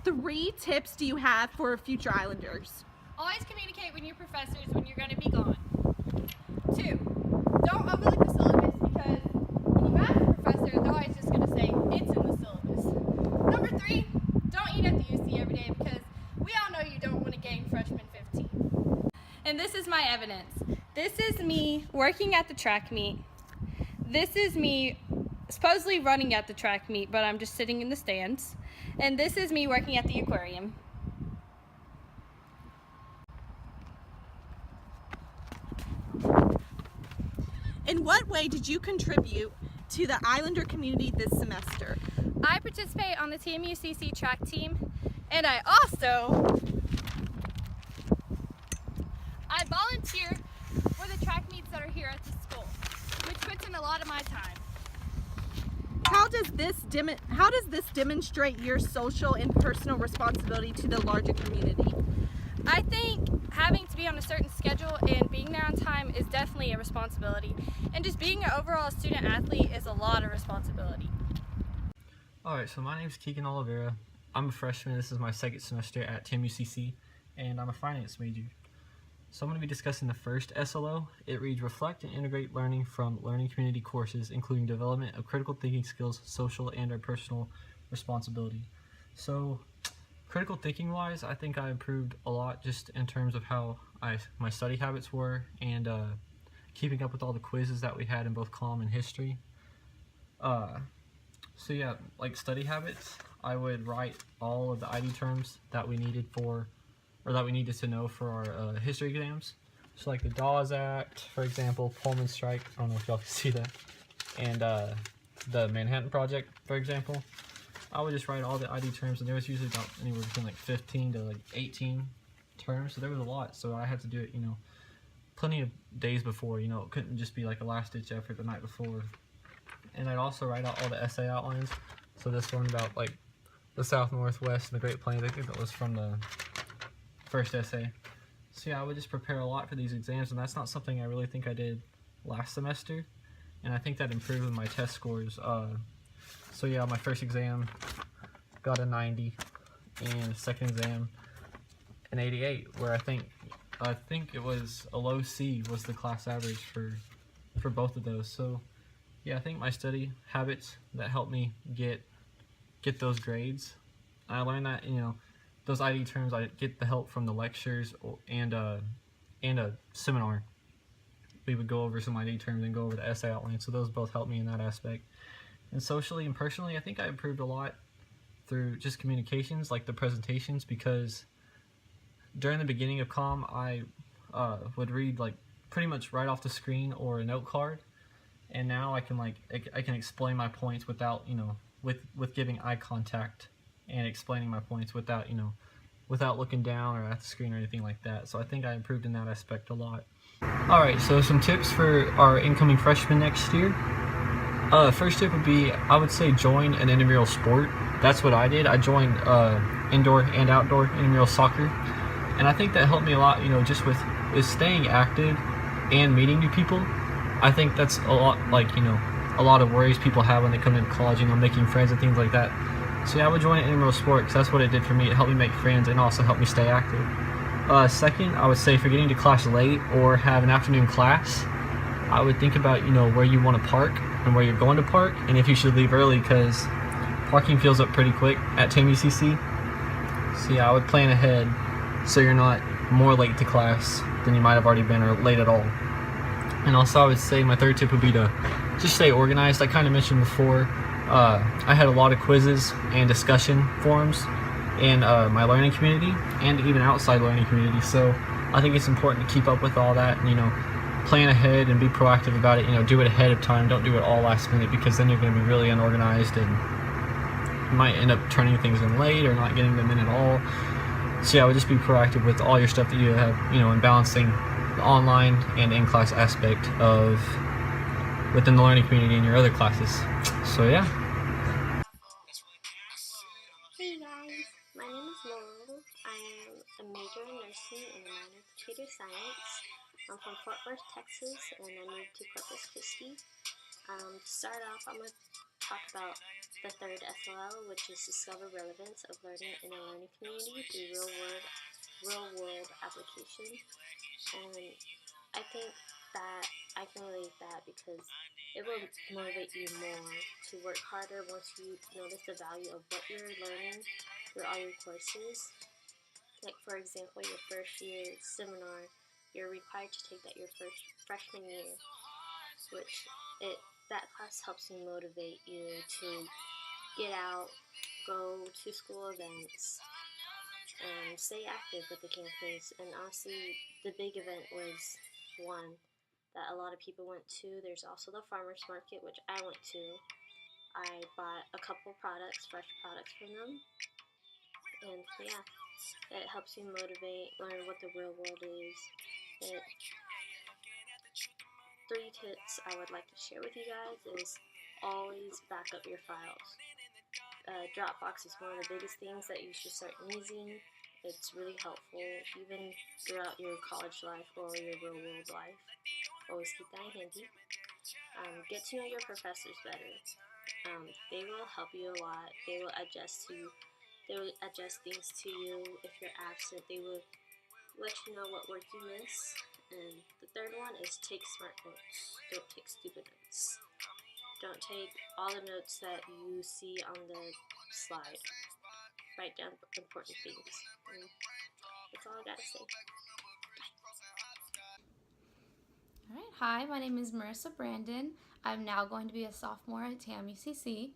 3 tips do you have for future Islanders? Always communicate with your professors when you're going to be gone. 2, don't overlook the syllabus because when you ask a professor, they're always just going to say, it's in the syllabus. Number 3, don't eat at the UC every day because we all know you don't want to gain freshman 15. And this is my evidence. This is me working at the track meet. This is me supposedly running at the track meet, but I'm just sitting in the stands. And this is me working at the aquarium. In what way did you contribute to the Islander community this semester? I participate on the TMUCC track team, and I volunteer for the track meets that are here at the school, which puts in a lot of my time. How does this demonstrate your social and personal responsibility to the larger community? I think having to be on a certain schedule and being there on time is definitely a responsibility, and just being an overall student athlete is a lot of responsibility. Alright, so my name is Keegan Oliveira. I'm a freshman. This is my 2nd semester at TMUCC, and I'm a finance major. So I'm going to be discussing the first SLO. It reads Reflect and Integrate Learning from Learning Community Courses, including development of critical thinking skills, social and our personal responsibility. So critical thinking wise, I think I improved a lot just in terms of how my study habits were and keeping up with all the quizzes that we had in both comm and history. So yeah, like study habits, I would write all of the ID terms that we needed to know for our history exams. So like the Dawes Act, for example, Pullman Strike, I don't know if y'all can see that, and the Manhattan Project, for example. I would just write all the ID terms, and there was usually about anywhere between like 15 to like 18 terms, so there was a lot. So I had to do it, plenty of days before, it couldn't just be like a last-ditch effort the night before. And I'd also write out all the essay outlines. So this one about like the South, Northwest, and the Great Plains, I think that was from the first essay. So yeah, I would just prepare a lot for these exams, and that's not something I really think I did last semester, and I think that improved with my test scores. So yeah, my first exam got a 90, and second exam an 88, where I think it was a low C was the class average for both of those. So yeah, I think my study habits that helped me get those grades. I learned that those ID terms, I get the help from the lectures and a seminar. We would go over some ID terms and go over the essay outline, so those both helped me in that aspect. And socially and personally, I think I improved a lot through just communications, like the presentations, because during the beginning of comm, I would read like pretty much right off the screen or a note card, and now I can explain my points without with giving eye contact and explaining my points without without looking down or at the screen or anything like that. So I think I improved in that aspect a lot. Alright, so some tips for our incoming freshmen next year. First tip would be, I would say join an intramural sport. That's what I did. I joined indoor and outdoor intramural soccer, and I think that helped me a lot, just with staying active and meeting new people. I think that's a lot, a lot of worries people have when they come into college, making friends and things like that. So yeah, I would join an intramural sport because that's what it did for me. It helped me make friends and also helped me stay active. Second, I would say if you're getting to class late or have an afternoon class, I would think about where you want to park and where you're going to park, and if you should leave early, because parking fills up pretty quick at TMUCC. So yeah, I would plan ahead so you're not more late to class than you might have already been or late at all. And also I would say my third tip would be to just stay organized. I kind of mentioned before, I had a lot of quizzes and discussion forums in my learning community and even outside learning community, so I think it's important to keep up with all that and plan ahead and be proactive about it. Do it ahead of time. Don't do it all last minute, because then you're going to be really unorganized and you might end up turning things in late or not getting them in at all. So yeah, I would just be proactive with all your stuff that you have, and balancing the online and in-class aspect of within the learning community in your other classes. So yeah. Hey guys, my name is Laurel. I am a major in nursing and a minor in computer science. I'm from Fort Worth, Texas, and I moved to Corpus Christi. To start off, I'm going to talk about the third SLL, which is discover relevance of learning in a learning community through real-world application. And I think that I can relate that because it will motivate you more to work harder once you notice the value of what you're learning through all your courses. Like, for example, your first year seminar, you're required to take that your first freshman year, which that class helps you motivate you to get out, go to school events, and stay active with the campus. And honestly, the big event was one that a lot of people went to. There's also the farmers market, which I went to. I bought a couple products, fresh products from them. And yeah, it helps you motivate, learn what the real world is. 3 tips I would like to share with you guys is always back up your files. Dropbox is one of the biggest things that you should start using. It's really helpful even throughout your college life or your real world life. Always keep that handy. Get to know your professors better. They will help you a lot. They will adjust things to you. If you're absent, they will let you know what work you miss. And the third one is take smart notes. Don't take stupid notes. Don't take all the notes that you see on the slide. Write down important things. And that's all I gotta say. Alright, hi, my name is Marissa Brandon. I'm now going to be a sophomore at TAMUCC.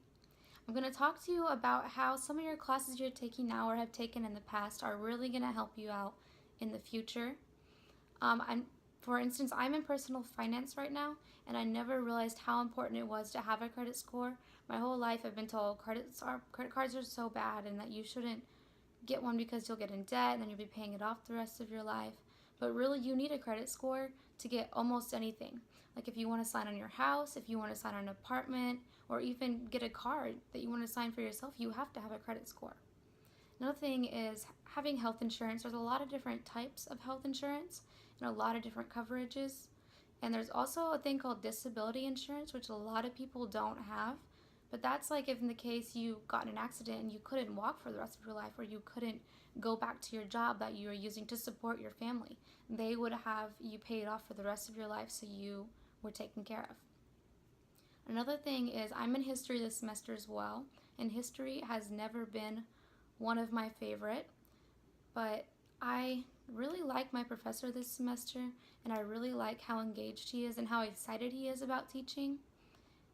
I'm going to talk to you about how some of your classes you're taking now or have taken in the past are really going to help you out in the future. For instance, I'm in personal finance right now, and I never realized how important it was to have a credit score. My whole life I've been told credit cards are so bad and that you shouldn't get one because you'll get in debt and then you'll be paying it off the rest of your life. But really, you need a credit score to get almost anything. Like if you want to sign on your house, if you want to sign on an apartment, or even get a card that you want to sign for yourself, you have to have a credit score. Another thing is having health insurance. There's a lot of different types of health insurance and a lot of different coverages. And there's also a thing called disability insurance, which a lot of people don't have. But that's like if in the case you got in an accident and you couldn't walk for the rest of your life, or you couldn't go back to your job that you were using to support your family. They would have you paid off for the rest of your life so you were taken care of. Another thing is I'm in history this semester as well, and history has never been one of my favorite, but I really like my professor this semester, and I really like how engaged he is and how excited he is about teaching.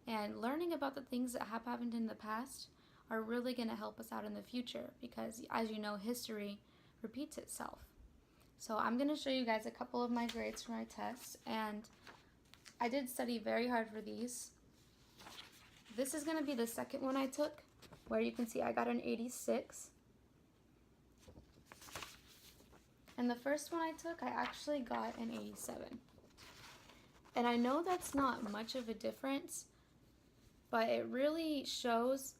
And learning about the things that have happened in the past are really going to help us out in the future because, as you know, history repeats itself. So I'm going to show you guys a couple of my grades for my tests, and I did study very hard for these. This is going to be the second one I took, where you can see I got an 86. And the first one I took, I actually got an 87. And I know that's not much of a difference, but it really shows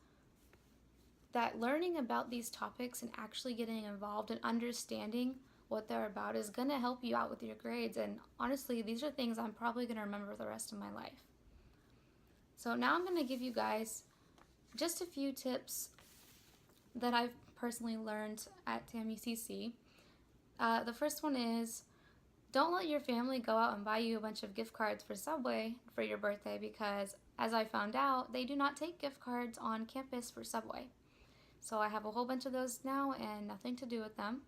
that learning about these topics and actually getting involved and understanding what they're about is going to help you out with your grades. And honestly, these are things I'm probably going to remember the rest of my life. So now I'm going to give you guys just a few tips that I've personally learned at TAMUCC. The first one is don't let your family go out and buy you a bunch of gift cards for Subway for your birthday because, as I found out, they do not take gift cards on campus for Subway. So I have a whole bunch of those now and nothing to do with them.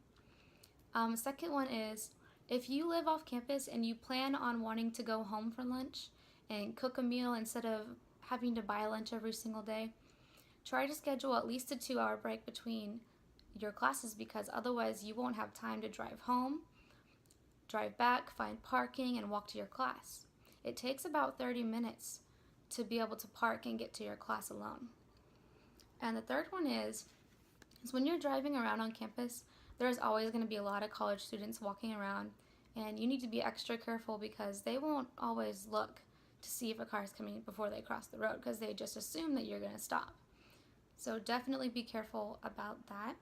Second one is if you live off campus and you plan on wanting to go home for lunch and cook a meal instead of having to buy lunch every single day, try to schedule at least a 2-hour break between your classes because otherwise you won't have time to drive home, drive back, find parking, and walk to your class. It takes about 30 minutes to be able to park and get to your class alone. And the third one is when you're driving around on campus, there's always going to be a lot of college students walking around, and you need to be extra careful because they won't always look to see if a car is coming before they cross the road because they just assume that you're going to stop. So definitely be careful about that.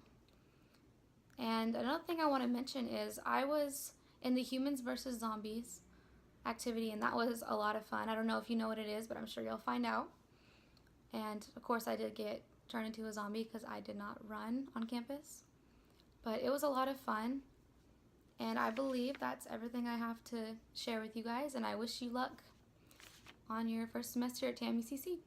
And another thing I want to mention is I was in the Humans vs. Zombies activity, and that was a lot of fun. I don't know if you know what it is, but I'm sure you'll find out. And of course, I did get turned into a zombie because I did not run on campus. But it was a lot of fun, and I believe that's everything I have to share with you guys, and I wish you luck on your first semester at TAMUCC.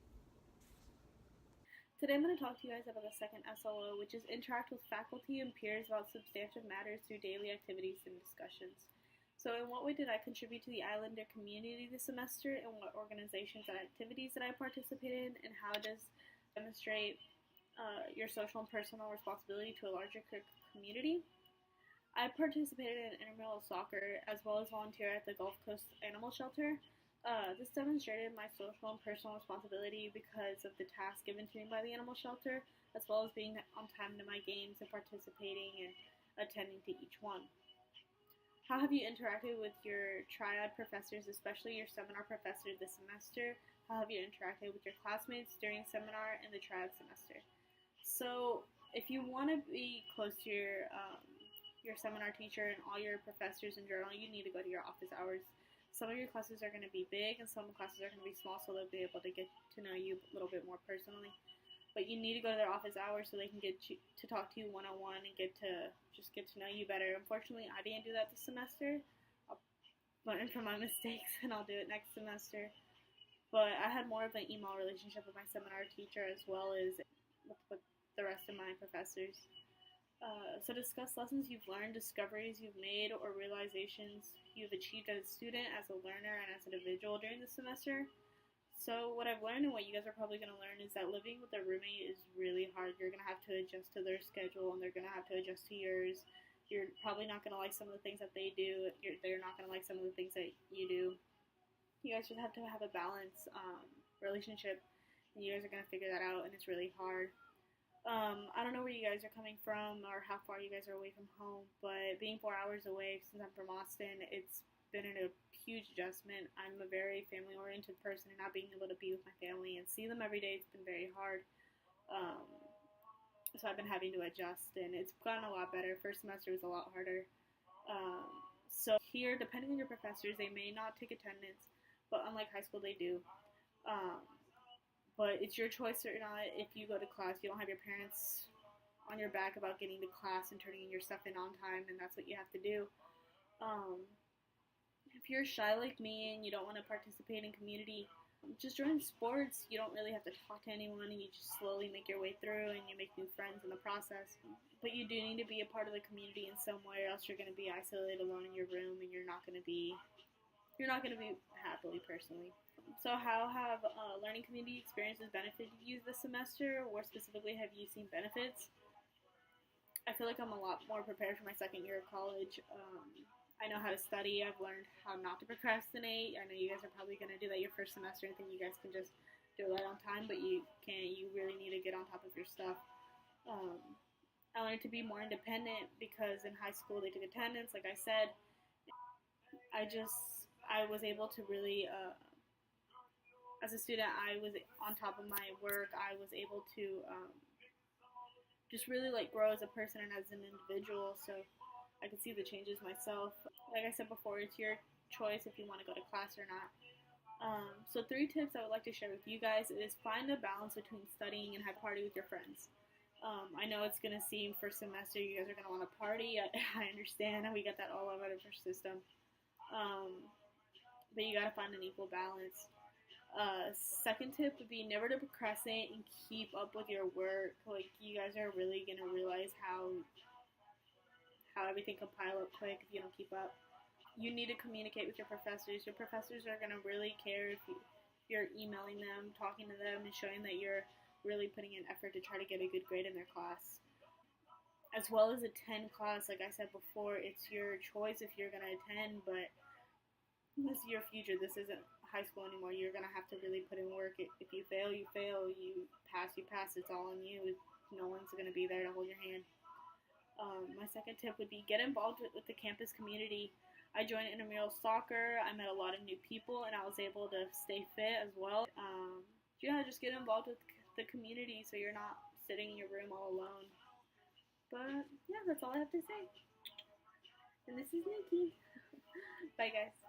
Today I'm going to talk to you guys about the second SLO, which is interact with faculty and peers about substantive matters through daily activities and discussions. So in what way did I contribute to the Islander community this semester, and what organizations and activities did I participate in, and how does demonstrate your social and personal responsibility to a larger community? I participated in intramural soccer as well as volunteer at the Gulf Coast Animal Shelter. This demonstrated my social and personal responsibility because of the task given to me by the animal shelter, as well as being on time to my games and participating and attending to each one. How have you interacted with your triad professors, especially your seminar professor this semester? How have you interacted with your classmates during seminar and the triad semester? So if you want to be close to your seminar teacher and all your professors in general, you need to go to your office hours. Some of your classes are going to be big and some classes are going to be small, so they'll be able to get to know you a little bit more personally. But you need to go to their office hours so they can get to talk to you one-on-one and get to know you better. Unfortunately, I didn't do that this semester. I'll learn from my mistakes and I'll do it next semester. But I had more of an email relationship with my seminar teacher as well as with the rest of my professors. So discuss lessons you've learned, discoveries you've made, or realizations you've achieved as a student, as a learner, and as an individual during the semester. So what I've learned and what you guys are probably going to learn is that living with a roommate is really hard. You're going to have to adjust to their schedule and they're going to have to adjust to yours. You're probably not going to like some of the things that they do. They're not going to like some of the things that you do. You guys just have to have a balanced relationship, and you guys are going to figure that out, and it's really hard. I don't know where you guys are coming from or how far you guys are away from home, but being 4 hours away, since I'm from Austin, it's been a huge adjustment. I'm a very family-oriented person, and not being able to be with my family and see them every day, it's been very hard. So I've been having to adjust, and it's gotten a lot better. First semester was a lot harder. So here, depending on your professors, they may not take attendance, but unlike high school, they do. But it's your choice or not. If you go to class, you don't have your parents on your back about getting to class and turning your stuff in on time, and that's what you have to do. If you're shy like me and you don't want to participate in community, just join sports. You don't really have to talk to anyone, and you just slowly make your way through, and you make new friends in the process. But you do need to be a part of the community in some way, or else you're going to be isolated alone in your room, and you're not going to be happily personally. So how have learning community experiences benefited you this semester, or specifically have you seen benefits? I feel like I'm a lot more prepared for my second year of college. I know how to study. I've learned how not to procrastinate. I know you guys are probably going to do that your first semester and think you guys can just do it right on time, but you can't. You really need to get on top of your stuff. I learned to be more independent because in high school they took attendance, like I said. I was able to really, as a student, I was on top of my work. I was able to just really grow as a person and as an individual, so I could see the changes myself. Like I said before, it's your choice if you want to go to class or not. So 3 tips I would like to share with you guys is find a balance between studying and have a party with your friends. I know it's going to seem first semester you guys are going to want to party. I understand. We got that all over the first system. But you got to find an equal balance. Second tip would be never to procrastinate and keep up with your work. You guys are really going to realize how everything can pile up quick if you don't keep up. You need to communicate with your professors. Your professors are going to really care if you're emailing them, talking to them, and showing that you're really putting in effort to try to get a good grade in their class. As well as attend class, like I said before, it's your choice if you're going to attend, but this is your future. This isn't high school anymore. You're going to have to really put in work. If you fail, you fail. You pass, it's all on you. No one's going to be there to hold your hand. My second tip would be get involved with the campus community. I joined intramural soccer. I met a lot of new people, and I was able to stay fit as well. Just get involved with the community so you're not sitting in your room all alone. But, yeah, that's all I have to say. And this is Nikki. Bye, guys.